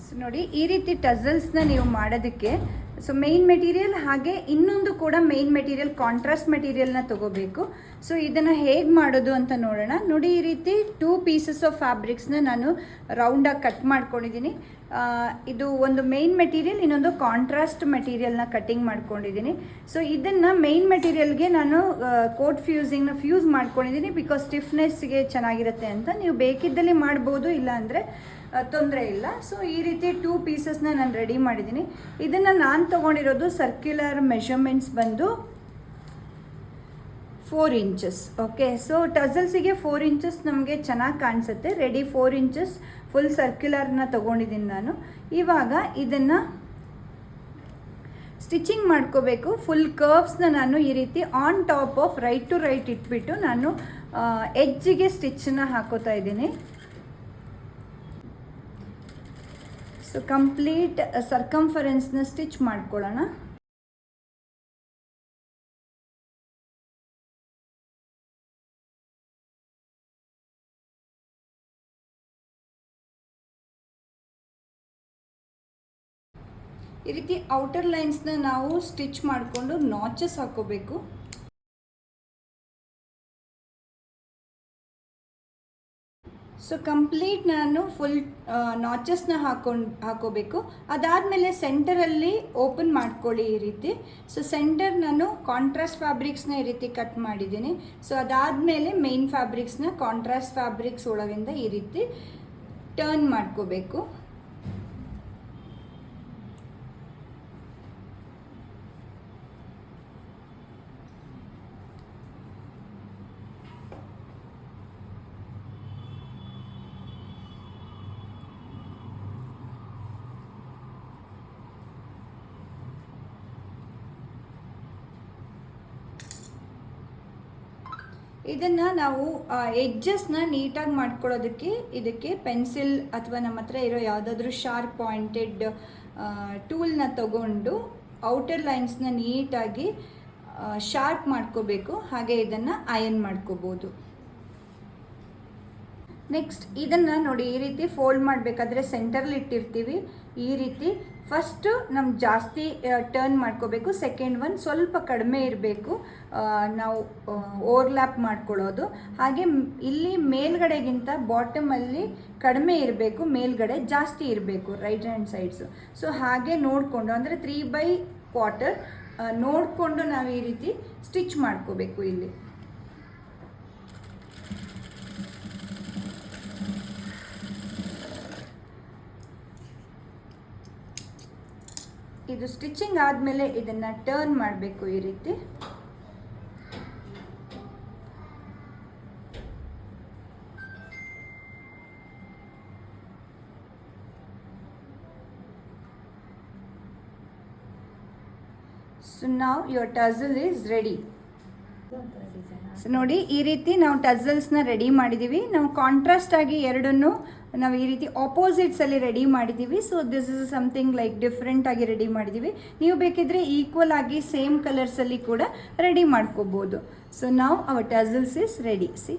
So ನೋಡಿ, ಈ ರೀತಿ ಟಸಲ್ಸ್ನ ನೀವು ಮಾಡೋದಕ್ಕೆ ಸೊ ಮೇನ್ ಮೆಟೀರಿಯಲ್ ಹಾಗೆ ಇನ್ನೊಂದು ಕೂಡ ಮೇನ್ ಮೆಟೀರಿಯಲ್ ಕಾಂಟ್ರಾಸ್ಟ್ ಮೆಟೀರಿಯಲ್ನ ತೊಗೋಬೇಕು. ಸೊ ಇದನ್ನು ಹೇಗೆ ಮಾಡೋದು ಅಂತ ನೋಡೋಣ. ನೋಡಿ, ಈ ರೀತಿ 2 ಪೀಸಸ್ ಆಫ್ ಫ್ಯಾಬ್ರಿಕ್ಸ್ನ ನಾನು ರೌಂಡಾಗಿ ಕಟ್ ಮಾಡ್ಕೊಂಡಿದ್ದೀನಿ. ಇದು ಒಂದು ಮೇನ್ ಮೆಟೀರಿಯಲ್, ಇನ್ನೊಂದು ಕಾಂಟ್ರಾಸ್ಟ್ ಮೆಟೀರಿಯಲ್ನ ಕಟ್ಟಿಂಗ್ ಮಾಡ್ಕೊಂಡಿದ್ದೀನಿ. ಸೊ ಇದನ್ನು ಮೇನ್ ಮೆಟೀರಿಯಲ್ಗೆ ನಾನು ಕೋಟ್ ಫ್ಯೂಸಿಂಗ್ನ ಫ್ಯೂಸ್ ಮಾಡ್ಕೊಂಡಿದ್ದೀನಿ, ಬಿಕಾಸ್ ಸ್ಟಿಫ್ನೆಸ್ಗೆ ಚೆನ್ನಾಗಿರುತ್ತೆ ಅಂತ. ನೀವು ಬೇಕಿದ್ದಲ್ಲಿ ಮಾಡ್ಬೋದು, ಇಲ್ಲ ಅಂದರೆ ತೊಂದರೆ ಇಲ್ಲ. ಸೊ ಈ ರೀತಿ 2 ಪೀಸಸ್ನ ನಾನು ರೆಡಿ ಮಾಡಿದ್ದೀನಿ. ಇದನ್ನು ನಾನು ತೊಗೊಂಡಿರೋದು ಸರ್ಕ್ಯುಲರ್ ಮೆಷರ್ಮೆಂಟ್ಸ್ ಬಂದು 4 ಇಂಚಸ್. ಓಕೆ, ಸೊ ಟಸಲ್ಸಿಗೆ 4 ಇಂಚಸ್ ನಮಗೆ ಚೆನ್ನಾಗಿ ಕಾಣಿಸುತ್ತೆ. ರೆಡಿ 4 ಇಂಚಸ್ ಫುಲ್ ಸರ್ಕ್ಯುಲರ್ನ ತೊಗೊಂಡಿದ್ದೀನಿ ನಾನು. ಇವಾಗ ಇದನ್ನು ಸ್ಟಿಚಿಂಗ್ ಮಾಡ್ಕೋಬೇಕು. ಫುಲ್ ಕರ್ವ್ಸ್ನ ನಾನು ಈ ರೀತಿ on top of right to right ಇಟ್ಬಿಟ್ಟು ನಾನು ಎಡ್ಜಿಗೆ ಸ್ಟಿಚ್ಚನ್ನ ಹಾಕೋತಾ ಇದ್ದೀನಿ. ಸೊ ಕಂಪ್ಲೀಟ್ ಸರ್ಕಂಫರೆನ್ಸ್ನ ಸ್ಟಿಚ್ ಮಾಡ್ಕೊಳ್ಳೋಣ. ಈ ರೀತಿ ಔಟರ್ ಲೈನ್ಸ್ನ ನಾವು ಸ್ಟಿಚ್ ಮಾಡಿಕೊಂಡು ನಾಚಸ್ ಹಾಕೋಬೇಕು. ಸೊ ಕಂಪ್ಲೀಟ್ ನಾನು ಫುಲ್ ನಾಚಸ್ನ ಹಾಕೋಬೇಕು. ಅದಾದಮೇಲೆ ಸೆಂಟರಲ್ಲಿ ಓಪನ್ ಮಾಡ್ಕೊಳ್ಳಿ ಈ ರೀತಿ. ಸೊ ಸೆಂಟರ್ ನಾನು ಕಾಂಟ್ರಾಸ್ಟ್ ಫ್ಯಾಬ್ರಿಕ್ಸ್ನ ಈ ರೀತಿ ಕಟ್ ಮಾಡಿದ್ದೀನಿ. ಸೊ ಅದಾದಮೇಲೆ ಮೇನ್ ಫ್ಯಾಬ್ರಿಕ್ಸ್ನ ಕಾಂಟ್ರಾಸ್ಟ್ ಫ್ಯಾಬ್ರಿಕ್ಸ್ ಒಳಗಿಂದ ಈ ರೀತಿ ಟರ್ನ್ ಮಾಡ್ಕೋಬೇಕು. ಇದನ್ನು ನಾವು ಎಡ್ಜಸ್ನ ನೀಟಾಗಿ ಮಾಡ್ಕೊಳ್ಳೋದಕ್ಕೆ ಇದಕ್ಕೆ ಪೆನ್ಸಿಲ್ ಅಥವಾ ನಮ್ಮ ಹತ್ರ ಇರೋ ಯಾವುದಾದ್ರೂ ಶಾರ್ಪ್ ಪಾಯಿಂಟೆಡ್ ಟೂಲ್ನ ತಗೊಂಡು ಔಟರ್ ಲೈನ್ಸ್ನ ನೀಟಾಗಿ ಶಾರ್ಪ್ ಮಾಡ್ಕೋಬೇಕು. ಹಾಗೆ ಇದನ್ನು ಅಯನ್ ಮಾಡ್ಕೋಬೋದು. ನೆಕ್ಸ್ಟ್ ಇದನ್ನು ನೋಡಿ, ಈ ರೀತಿ ಫೋಲ್ಡ್ ಮಾಡಬೇಕಾದ್ರೆ ಸೆಂಟರ್ಲಿ ಇಟ್ಟಿರ್ತೀವಿ. ಈ ರೀತಿ ಫಸ್ಟು ನಮ್ಗೆ ಜಾಸ್ತಿ ಟರ್ನ್ ಮಾಡ್ಕೋಬೇಕು. ಸೆಕೆಂಡ್ ಒನ್ ಸ್ವಲ್ಪ ಕಡಿಮೆ ಇರಬೇಕು, ನಾವು ಓವರ್ಲ್ಯಾಪ್ ಮಾಡ್ಕೊಳ್ಳೋದು. ಹಾಗೆ ಇಲ್ಲಿ ಮೇಲ್ಗಡೆಗಿಂತ ಬಾಟಮಲ್ಲಿ ಕಡಿಮೆ ಇರಬೇಕು, ಮೇಲ್ಗಡೆ ಜಾಸ್ತಿ ಇರಬೇಕು ರೈಟ್ ಹ್ಯಾಂಡ್ ಸೈಡ್ಸು. ಸೊ ಹಾಗೆ ನೋಡಿಕೊಂಡು, ಅಂದರೆ 3/4 ನೋಡಿಕೊಂಡು ನಾವು ಈ ರೀತಿ ಸ್ಟಿಚ್ ಮಾಡ್ಕೋಬೇಕು. ಇಲ್ಲಿ ಇದು ಸ್ಟಿಚಿಂಗ್ ಆದಮೇಲೆ ಇದನ್ನು ಟರ್ನ್ ಮಾಡಬೇಕು ಈ ರೀತಿ. So now your tussle is ready. So ನೋಡಿ, ಈ ರೀತಿ ನಾವು ಟಸಲ್ಸ್ನ ರೆಡಿ ಮಾಡಿದ್ದೀವಿ. ನಾವು ಕಾಂಟ್ರಾಸ್ಟ್ ಆಗಿ ಎರಡನ್ನು ನಾವು ಈ ರೀತಿ ಆಪೋಸಿಟ್ಸಲ್ಲಿ ರೆಡಿ ಮಾಡಿದ್ದೀವಿ. So this is something like different ಆಗಿ ರೆಡಿ ಮಾಡಿದ್ದೀವಿ. ನೀವು ಬೇಕಿದ್ರೆ ಈಕ್ವಲ್ ಆಗಿ ಸೇಮ್ ಕಲರ್ಸಲ್ಲಿ ಕೂಡ ರೆಡಿ ಮಾಡ್ಕೋಬೋದು. ಸೊ ನಾವು our tassels is ready. C